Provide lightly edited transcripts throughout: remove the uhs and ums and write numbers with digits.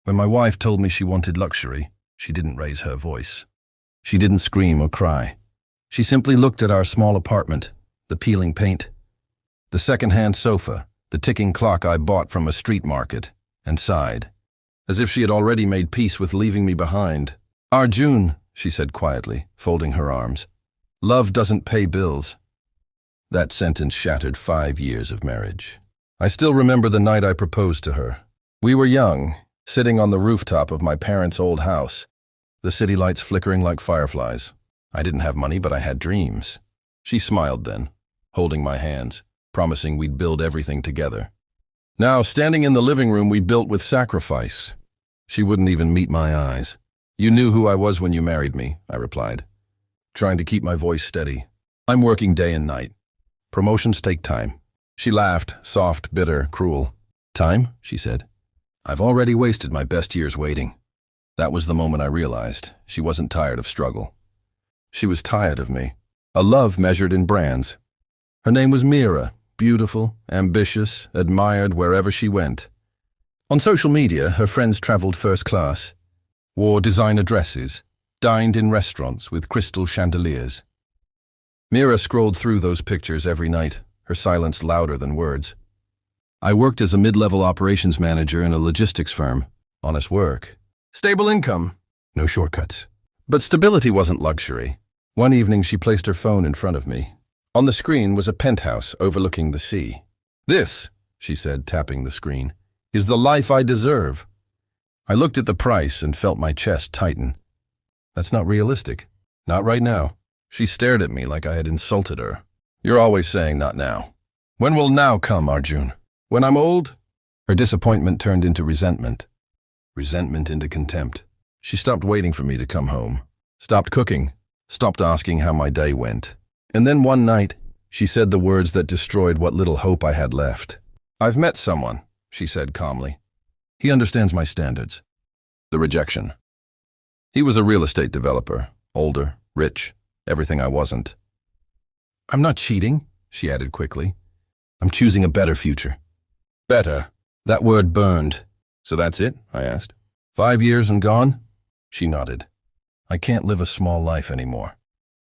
When my wife told me she wanted luxury, she didn't raise her voice. She didn't scream or cry. She simply looked at our small apartment, the peeling paint, the second-hand sofa, the ticking clock I bought from a street market, and sighed, as if she had already made peace with leaving me behind. "Arjun," she said quietly, folding her arms, "love doesn't pay bills." That sentence shattered 5 years of marriage. I still remember the night I proposed to her. We were young, sitting on the rooftop of my parents' old house, the city lights flickering like fireflies. I didn't have money, but I had dreams. She smiled then, holding my hands, promising we'd build everything together. Now, standing in the living room we built with sacrifice, she wouldn't even meet my eyes. "You knew who I was when you married me," I replied, trying to keep my voice steady. "I'm working day and night. Promotions take time." She laughed, soft, bitter, cruel. "Time?" she said. "I've already wasted my best years waiting." That was the moment I realized she wasn't tired of struggle. She was tired of me. A love measured in brands. Her name was Mira, beautiful, ambitious, admired wherever she went. On social media, her friends traveled first class, wore designer dresses, dined in restaurants with crystal chandeliers. Mira scrolled through those pictures every night, her silence louder than words. I worked as a mid-level operations manager in a logistics firm. Honest work. Stable income. No shortcuts. But stability wasn't luxury. One evening she placed her phone in front of me. On the screen was a penthouse overlooking the sea. "This," she said, tapping the screen, "is the life I deserve." I looked at the price and felt my chest tighten. That's not realistic. Not right now. She stared at me like I had insulted her. "You're always saying not now. When will now come, Arjun? When I'm old?" Her disappointment turned into resentment. Resentment into contempt. She stopped waiting for me to come home. Stopped cooking. Stopped asking how my day went. And then one night, she said the words that destroyed what little hope I had left. "I've met someone," she said calmly. "He understands my standards." The rejection. He was a real estate developer, older, rich, everything I wasn't. "I'm not cheating," she added quickly. "I'm choosing a better future." Better. That word burned. "So that's it?" I asked. 5 years and gone?" She nodded. "I can't live a small life anymore."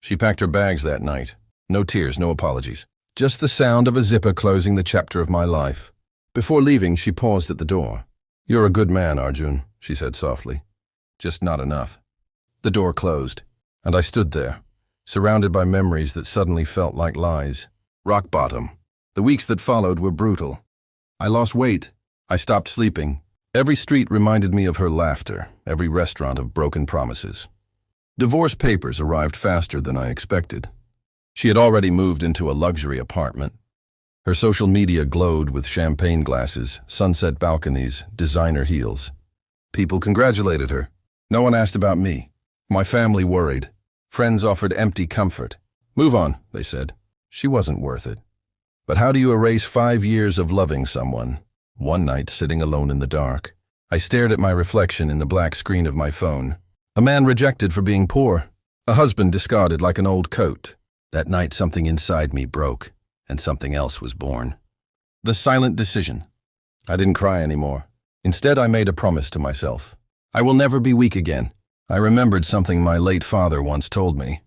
She packed her bags that night. No tears, no apologies. Just the sound of a zipper closing the chapter of my life. Before leaving, she paused at the door. "You're a good man, Arjun," she said softly. "Just not enough." The door closed, and I stood there, surrounded by memories that suddenly felt like lies. Rock bottom. The weeks that followed were brutal. I lost weight. I stopped sleeping. Every street reminded me of her laughter, every restaurant of broken promises. Divorce papers arrived faster than I expected. She had already moved into a luxury apartment. Her social media glowed with champagne glasses, sunset balconies, designer heels. People congratulated her. No one asked about me. My family worried. Friends offered empty comfort. "Move on," they said. She wasn't worth it. But how do you erase 5 years of loving someone? One night, sitting alone in the dark, I stared at my reflection in the black screen of my phone. A man rejected for being poor. A husband discarded like an old coat. That night, something inside me broke, and something else was born. The silent decision. I didn't cry anymore. Instead, I made a promise to myself. I will never be weak again. I remembered something my late father once told me.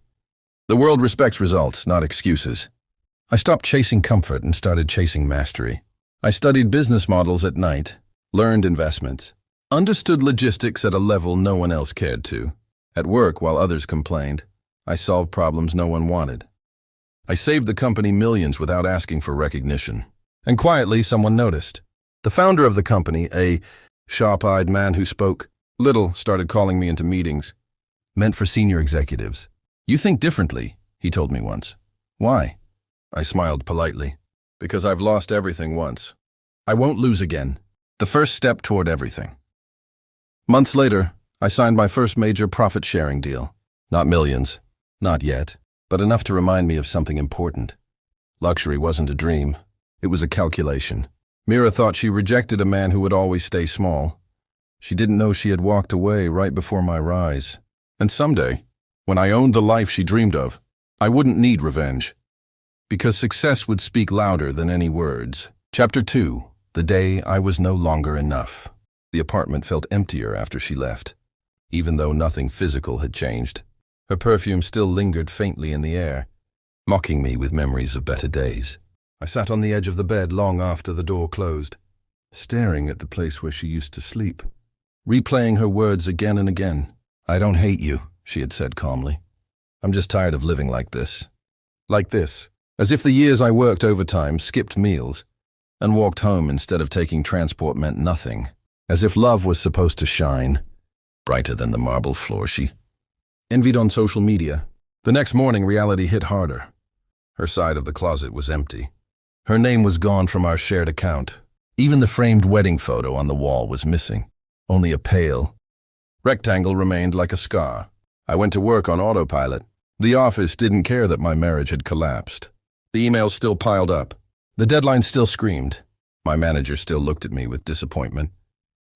The world respects results, not excuses. I stopped chasing comfort and started chasing mastery. I studied business models at night, learned investments, understood logistics at a level no one else cared to. At work, while others complained, I solved problems no one wanted. I saved the company millions without asking for recognition. And quietly, someone noticed. The founder of the company, a sharp-eyed man who spoke little, started calling me into meetings, meant for senior executives. "You think differently," he told me once. "Why?" I smiled politely. "Because I've lost everything once. I won't lose again. The first step toward everything." Months later, I signed my first major profit-sharing deal. Not millions, not yet, but enough to remind me of something important. Luxury wasn't a dream. It was a calculation. Mira thought she rejected a man who would always stay small. She didn't know she had walked away right before my rise. And someday, when I owned the life she dreamed of, I wouldn't need revenge. Because success would speak louder than any words. Chapter 2. The Day I Was No Longer Enough. The apartment felt emptier after she left, even though nothing physical had changed. Her perfume still lingered faintly in the air, mocking me with memories of better days. I sat on the edge of the bed long after the door closed, staring at the place where she used to sleep, replaying her words again and again. "I don't hate you," she had said calmly. "I'm just tired of living like this." Like this, as if the years I worked overtime, skipped meals, and walked home instead of taking transport meant nothing. As if love was supposed to shine brighter than the marble floor she envied on social media. The next morning, reality hit harder. Her side of the closet was empty. Her name was gone from our shared account. Even the framed wedding photo on the wall was missing. Only a pale rectangle remained like a scar. I went to work on autopilot. The office didn't care that my marriage had collapsed. The emails still piled up. The deadline still screamed. My manager still looked at me with disappointment,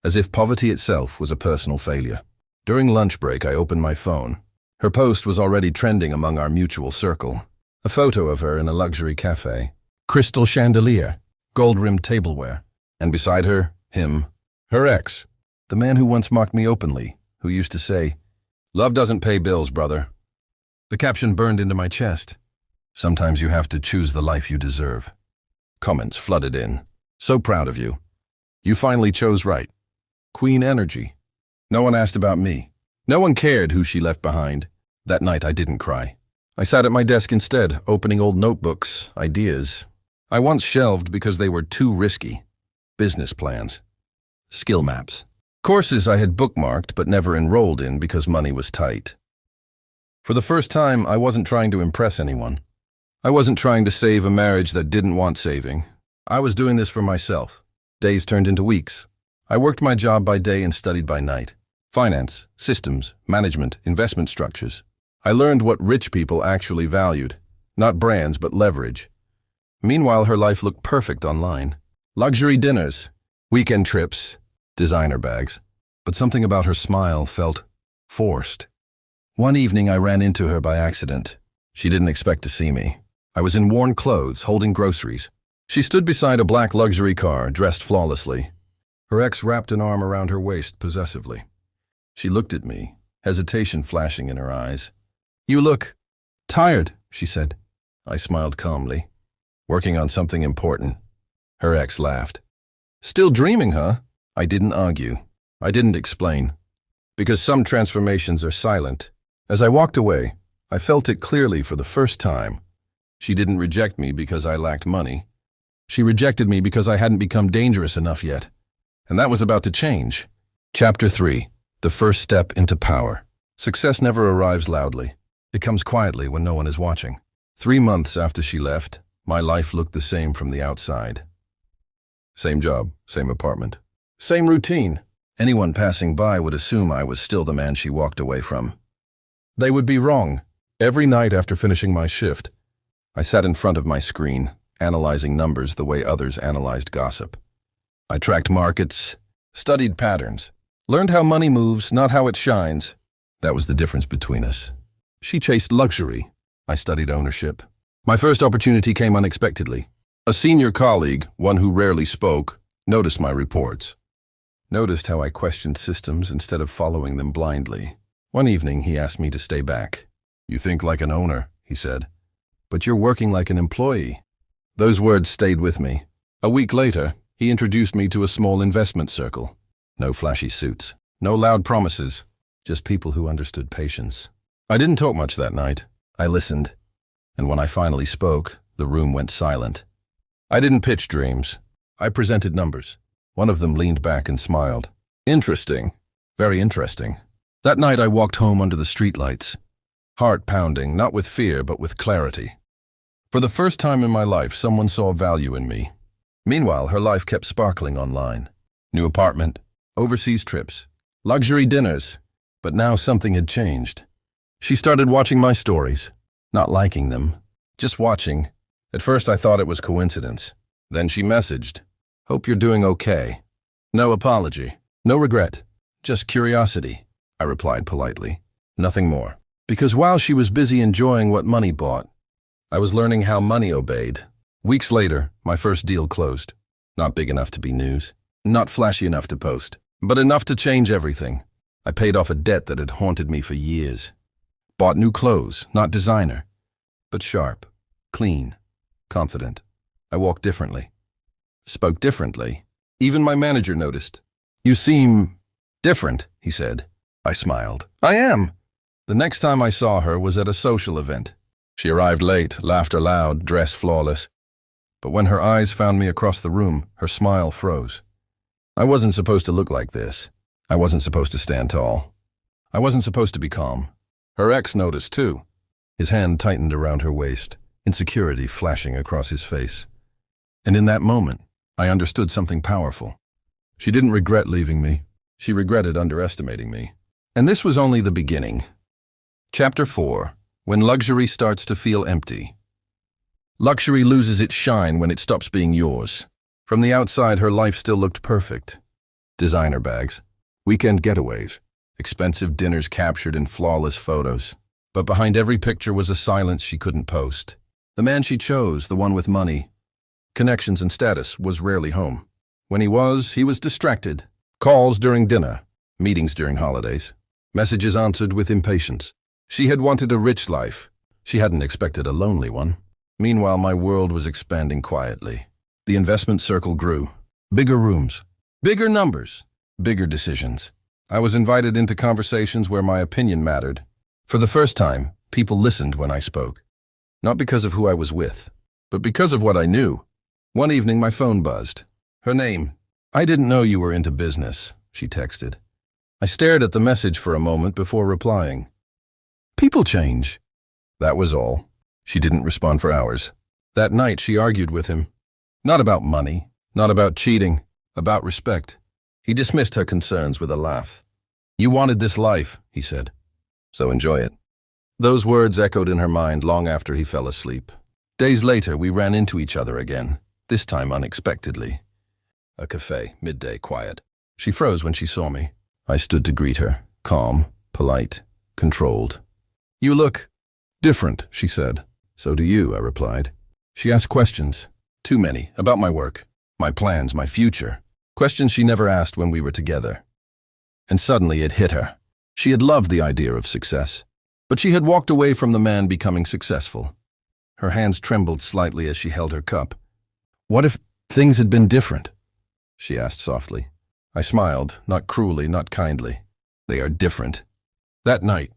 as if poverty itself was a personal failure. During lunch break, I opened my phone. Her post was already trending among our mutual circle. A photo of her in a luxury cafe. Crystal chandelier, gold-rimmed tableware. And beside her, him, her ex. The man who once mocked me openly, who used to say, "Love doesn't pay bills, brother." The caption burned into my chest. "Sometimes you have to choose the life you deserve." Comments flooded in. "So proud of you. You finally chose right." Queen energy. No one asked about me. No one cared who she left behind. That night I didn't cry. I sat at my desk instead, opening old notebooks, ideas I once shelved because they were too risky. Business plans. Skill maps. Courses I had bookmarked but never enrolled in because money was tight. For the first time, I wasn't trying to impress anyone. I wasn't trying to save a marriage that didn't want saving. I was doing this for myself. Days turned into weeks. I worked my job by day and studied by night. Finance, systems, management, investment structures. I learned what rich people actually valued. Not brands, but leverage. Meanwhile, her life looked perfect online. Luxury dinners, weekend trips, designer bags. But something about her smile felt forced. One evening, I ran into her by accident. She didn't expect to see me. I was in worn clothes, holding groceries. She stood beside a black luxury car, dressed flawlessly. Her ex wrapped an arm around her waist possessively. She looked at me, hesitation flashing in her eyes. "You look tired," she said. I smiled calmly. "Working on something important." Her ex laughed. "Still dreaming, huh?" I didn't argue. I didn't explain. Because some transformations are silent. As I walked away, I felt it clearly for the first time. She didn't reject me because I lacked money. She rejected me because I hadn't become dangerous enough yet. And that was about to change. Chapter 3. The first step into power. Success never arrives loudly. It comes quietly when no one is watching. 3 months after she left, my life looked the same from the outside. Same job, same apartment, same routine. Anyone passing by would assume I was still the man she walked away from. They would be wrong. Every night after finishing my shift, I sat in front of my screen, analyzing numbers the way others analyzed gossip. I tracked markets, studied patterns, learned how money moves, not how it shines. That was the difference between us. She chased luxury. I studied ownership. My first opportunity came unexpectedly. A senior colleague, one who rarely spoke, noticed my reports. Noticed how I questioned systems instead of following them blindly. One evening, he asked me to stay back. "You think like an owner," he said, "but you're working like an employee." Those words stayed with me. A week later, he introduced me to a small investment circle. No flashy suits, no loud promises, just people who understood patience. I didn't talk much that night. I listened. And when I finally spoke, the room went silent. I didn't pitch dreams. I presented numbers. One of them leaned back and smiled. "Interesting. Very interesting." That night I walked home under the streetlights. Heart pounding, not with fear, but with clarity. For the first time in my life, someone saw value in me. Meanwhile, her life kept sparkling online. New apartment, overseas trips, luxury dinners. But now something had changed. She started watching my stories, not liking them, just watching. At first I thought it was coincidence. Then she messaged, "Hope you're doing okay." No apology, no regret, just curiosity. I replied politely, nothing more. Because while she was busy enjoying what money bought, I was learning how money obeyed. Weeks later, my first deal closed. Not big enough to be news, not flashy enough to post. But enough to change everything. I paid off a debt that had haunted me for years. Bought new clothes, not designer, but sharp, clean, confident. I walked differently. Spoke differently. Even my manager noticed. "You seem different," he said. I smiled. "I am." The next time I saw her was at a social event. She arrived late, laughter loud, dress flawless. But when her eyes found me across the room, her smile froze. I wasn't supposed to look like this. I wasn't supposed to stand tall. I wasn't supposed to be calm. Her ex noticed too. His hand tightened around her waist, insecurity flashing across his face. And in that moment, I understood something powerful. She didn't regret leaving me. She regretted underestimating me. And this was only the beginning. Chapter 4. When luxury starts to feel empty. Luxury loses its shine when it stops being yours. From the outside, her life still looked perfect. Designer bags, weekend getaways, expensive dinners captured in flawless photos. But behind every picture was a silence she couldn't post. The man she chose, the one with money, connections and status, was rarely home. When he was distracted. Calls during dinner, meetings during holidays, messages answered with impatience. She had wanted a rich life. She hadn't expected a lonely one. Meanwhile, my world was expanding quietly. The investment circle grew. Bigger rooms, bigger numbers, bigger decisions. I was invited into conversations where my opinion mattered. For the first time, people listened when I spoke. Not because of who I was with, but because of what I knew. One evening, my phone buzzed. Her name. "I didn't know you were into business," she texted. I stared at the message for a moment before replying. "People change." That was all. She didn't respond for hours. That night, she argued with him. Not about money, not about cheating, about respect. He dismissed her concerns with a laugh. "You wanted this life," he said, "so enjoy it." Those words echoed in her mind long after he fell asleep. Days later, we ran into each other again, this time unexpectedly. A cafe, midday, quiet. She froze when she saw me. I stood to greet her, calm, polite, controlled. "You look different," she said. "So do you," I replied. She asked questions. Too many, about my work, my plans, my future. Questions she never asked when we were together. And suddenly it hit her. She had loved the idea of success, but she had walked away from the man becoming successful. Her hands trembled slightly as she held her cup. "What if things had been different?" she asked softly. I smiled, not cruelly, not kindly. "They are different." That night,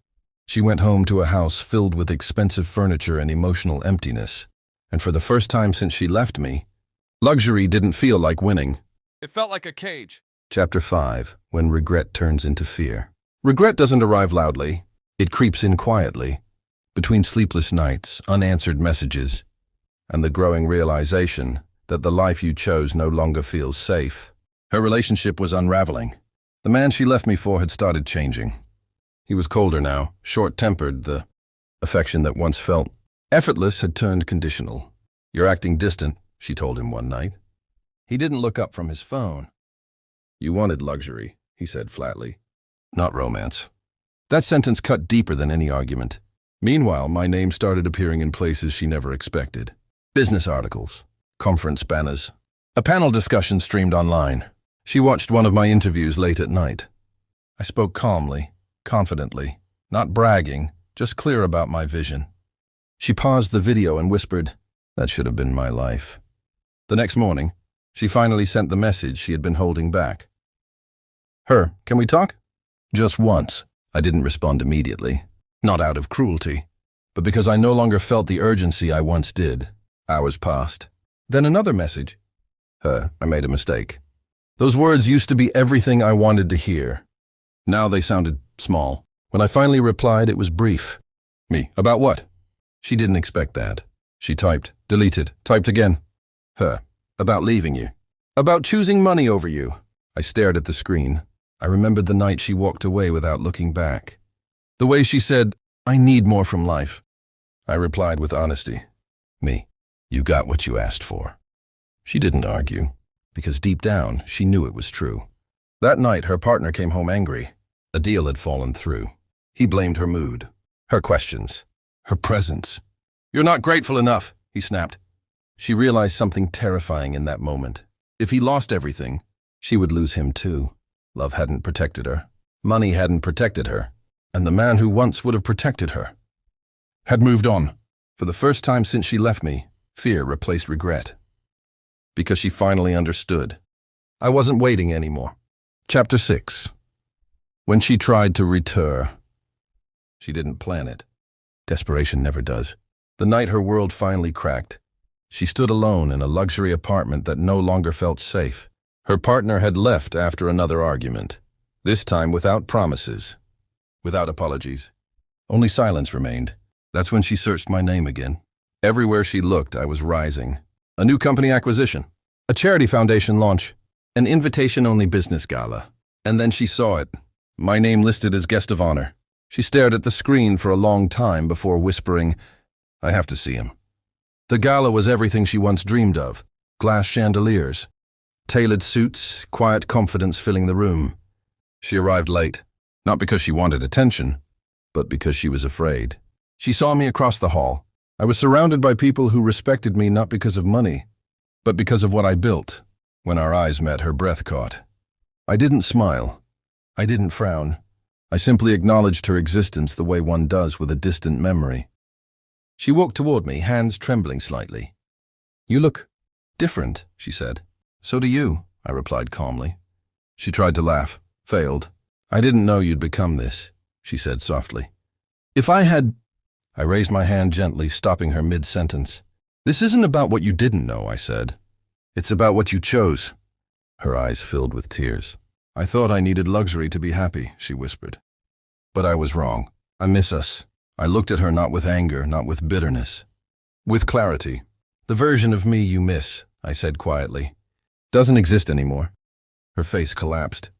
she went home to a house filled with expensive furniture and emotional emptiness. And for the first time since she left me, luxury didn't feel like winning. It felt like a cage. Chapter 5. When regret turns into fear. Regret doesn't arrive loudly. It creeps in quietly, between sleepless nights, unanswered messages, and the growing realization that the life you chose no longer feels safe. Her relationship was unraveling. The man she left me for had started changing. He was colder now, short-tempered. The affection that once felt effortless had turned conditional. "You're acting distant," she told him one night. He didn't look up from his phone. "You wanted luxury," he said flatly, "not romance." That sentence cut deeper than any argument. Meanwhile, my name started appearing in places she never expected. Business articles, conference banners. A panel discussion streamed online. She watched one of my interviews late at night. I spoke calmly, confidently, not bragging, just clear about my vision. She paused the video and whispered, "That should have been my life." The next morning, she finally sent the message she had been holding back. "Can we talk?" Just once. I didn't respond immediately, not out of cruelty, but because I no longer felt the urgency I once did. Hours passed. Then another message. "I made a mistake." Those words used to be everything I wanted to hear. Now they sounded small. When I finally replied, it was brief. "Me, about what?" She didn't expect that. She typed, deleted, typed again. "About leaving you. About choosing money over you." I stared at the screen. I remembered the night she walked away without looking back. The way she said, "I need more from life." I replied with honesty. "Me, you got what you asked for." She didn't argue, because deep down, she knew it was true. That night, her partner came home angry. A deal had fallen through. He blamed her mood, her questions, her presence. "You're not grateful enough," he snapped. She realized something terrifying in that moment. If he lost everything, she would lose him too. Love hadn't protected her. Money hadn't protected her. And the man who once would have protected her had moved on. For the first time since she left me, fear replaced regret. Because she finally understood. I wasn't waiting anymore. Chapter 6. When she tried to return. She didn't plan it. Desperation never does. The night her world finally cracked, she stood alone in a luxury apartment that no longer felt safe. Her partner had left after another argument, this time without promises, without apologies. Only silence remained. That's when she searched my name again. Everywhere she looked, I was rising. A new company acquisition, a charity foundation launch, an invitation-only business gala. And then she saw it, my name listed as guest of honor. She stared at the screen for a long time before whispering, "I have to see him." The gala was everything she once dreamed of. Glass chandeliers, tailored suits, quiet confidence filling the room. She arrived late, not because she wanted attention, but because she was afraid. She saw me across the hall. I was surrounded by people who respected me not because of money, but because of what I built. When our eyes met, her breath caught. I didn't smile. I didn't frown. I simply acknowledged her existence the way one does with a distant memory. She walked toward me, hands trembling slightly. "You look different," she said. "So do you," I replied calmly. She tried to laugh, failed. "I didn't know you'd become this," she said softly. "If I had—" I raised my hand gently, stopping her mid-sentence. "This isn't about what you didn't know," I said. "It's about what you chose." Her eyes filled with tears. "I thought I needed luxury to be happy," she whispered. "But I was wrong. I miss us." I looked at her not with anger, not with bitterness. With clarity. "The version of me you miss," I said quietly, "doesn't exist anymore." Her face collapsed.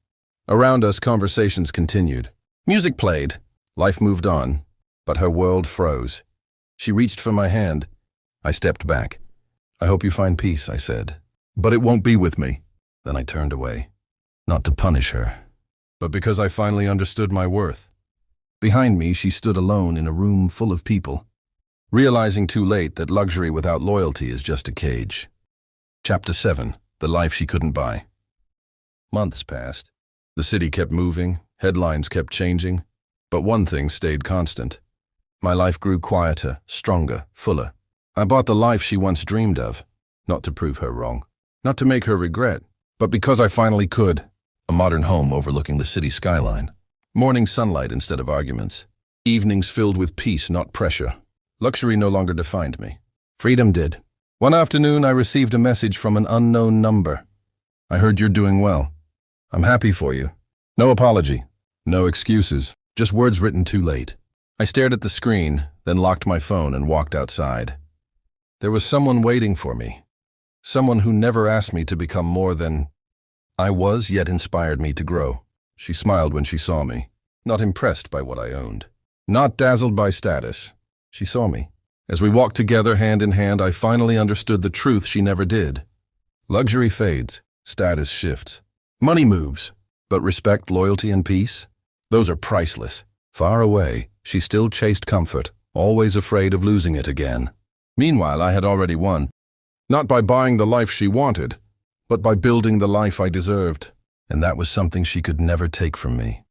Around us, conversations continued. Music played. Life moved on. But her world froze. She reached for my hand. I stepped back. "I hope you find peace," I said. "But it won't be with me." Then I turned away. Not to punish her, but because I finally understood my worth. Behind me, she stood alone in a room full of people, realizing too late that luxury without loyalty is just a cage. Chapter 7. The life she couldn't buy. Months passed. The city kept moving, headlines kept changing, but one thing stayed constant. My life grew quieter, stronger, fuller. I bought the life she once dreamed of, not to prove her wrong, not to make her regret, but because I finally could. A modern home overlooking the city skyline. Morning sunlight instead of arguments. Evenings filled with peace, not pressure. Luxury no longer defined me. Freedom did. One afternoon, I received a message from an unknown number. "I heard you're doing well. I'm happy for you." No apology. No excuses. Just words written too late. I stared at the screen, then locked my phone and walked outside. There was someone waiting for me. Someone who never asked me to become more than I was, yet inspired me to grow. She smiled when she saw me, not impressed by what I owned, not dazzled by status. She saw me. As we walked together hand in hand, I finally understood the truth she never did. Luxury fades, status shifts. Money moves, but respect, loyalty, and peace? Those are priceless. Far away, she still chased comfort, always afraid of losing it again. Meanwhile, I had already won. Not by buying the life she wanted, but by building the life I deserved. And that was something she could never take from me.